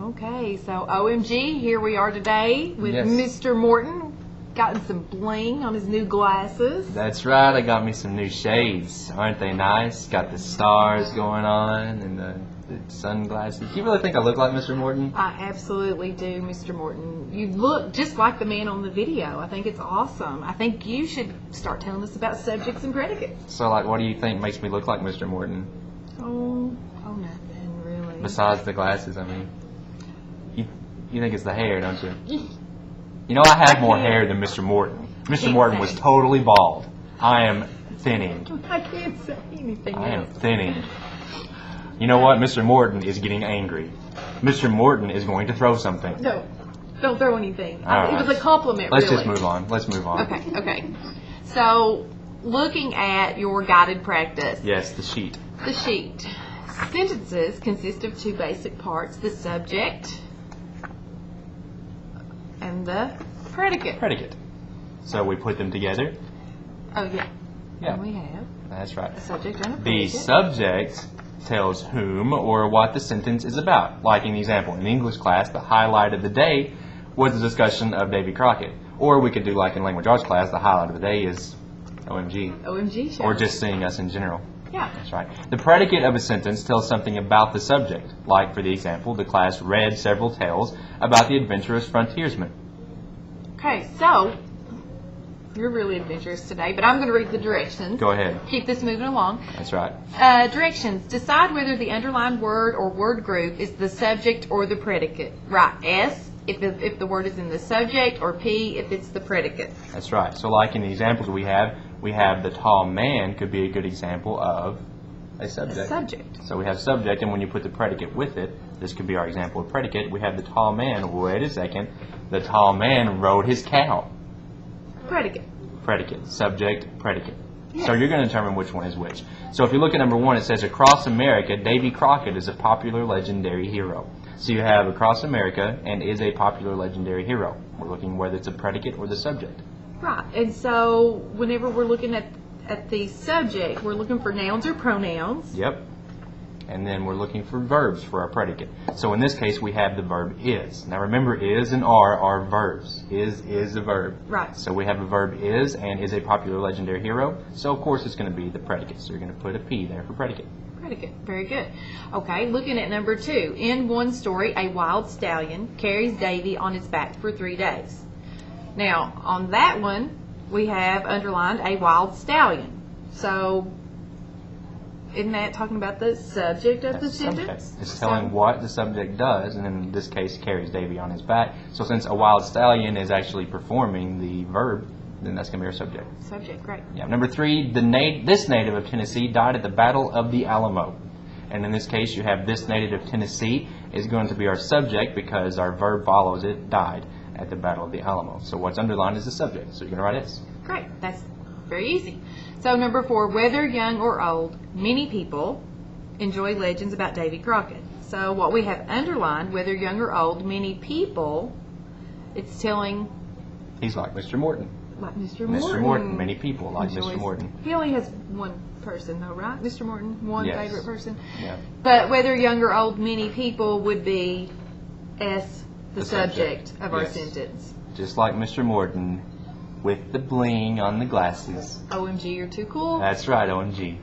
Okay, so OMG, here we are today with Yes. Mr. Morton. Gotten some bling on his new glasses. That's right, I got me some new shades. Aren't they nice? Got the stars going on and the sunglasses. Do you really think I look like Mr. Morton? I absolutely do, Mr. Morton. You look just like the man on the video. I think it's awesome. I think you should start telling us about subjects and predicates. So, like, what do you think makes me look like Mr. Morton? Oh, nothing really. Besides the glasses, I mean. You think it's the hair, don't you? You know, I have more hair than Mr. Morton. Mr. Morton was totally bald. I am thinning. I can't say anything I am else. thinning. You know what? Mr. Morton is getting angry. Mr. Morton is going to throw something. No, don't throw anything. All right. It was a compliment, Let's really. just move on. Let's move on. Okay. So, looking at your guided practice. Yes, the sheet. The sheet. Sentences consist of two basic parts, the subject and the predicate. Predicate. So we put them together. Oh, yeah. Yeah. And we have That's right. a subject and a The predicate. subject tells whom or what the sentence is about. Like in the example, in English class, the highlight of the day was the discussion of Davy Crockett. Or we could do like in language arts class, the highlight of the day is OMG. OMG show. Or just seeing us in general. Yeah. That's right. The predicate of a sentence tells something about the subject. Like for the example, the class read several tales about the adventurous frontiersman. Okay, so you're really adventurous today, but I'm going to read the directions. Go ahead. Keep this moving along. That's right. Directions. Decide whether the underlined word or word group is the subject or the predicate. Right. S if the word is in the subject, or P if it's the predicate. That's right. So like in the examples we have the tall man could be a good example of a subject. A subject. So we have subject, and when you put the predicate with it, this could be our example of predicate. We have the tall man. Wait a second. The tall man rode his cow. Predicate. Predicate. Subject, predicate. Yes. So you're going to determine which one is which. So if you look at number 1, it says, across America, Davy Crockett is a popular legendary hero. So you have across America and is a popular legendary hero. We're looking whether it's a predicate or the subject. Right. And so whenever we're looking at the subject, we're looking for nouns or pronouns. Yep. And then we're looking for verbs for our predicate. So in this case, we have the verb is. Now remember, is and are verbs. Is a verb. Right. So we have a verb is and is a popular legendary hero. So of course it's going to be the predicate. So you're going to put a P there for predicate. Predicate. Very good. Okay, looking at number 2. In one story, a wild stallion carries Davy on his back for 3 days. Now, on that one, we have underlined a wild stallion. So, isn't that talking about the subject of the That's subject. sentence? It's telling what the subject does, and in this case carries Davy on his back. So since a wild stallion is actually performing the verb, then that's going to be our subject. Subject, great. Yeah. Number 3, this native of Tennessee died at the Battle of the Alamo. And in this case, you have this native of Tennessee is going to be our subject because our verb follows it, died at the Battle of the Alamo. So what's underlined is the subject. So you're going to write S. Great. That's very easy. So number 4, whether young or old, many people enjoy legends about Davy Crockett. So what we have underlined, whether young or old, many people, it's telling He's like Mr. Morton. like Mr. Morton. Mr. Morton. Many people like Mr. enjoys- Morton. He only has one person though, right? Mr. Morton, one Yes. favorite person. Yeah. But whether young or old, many people would be S, the subject of our Yes. sentence. Just like Mr. Morton with the bling on the glasses. OMG, you're too cool. That's right, OMG.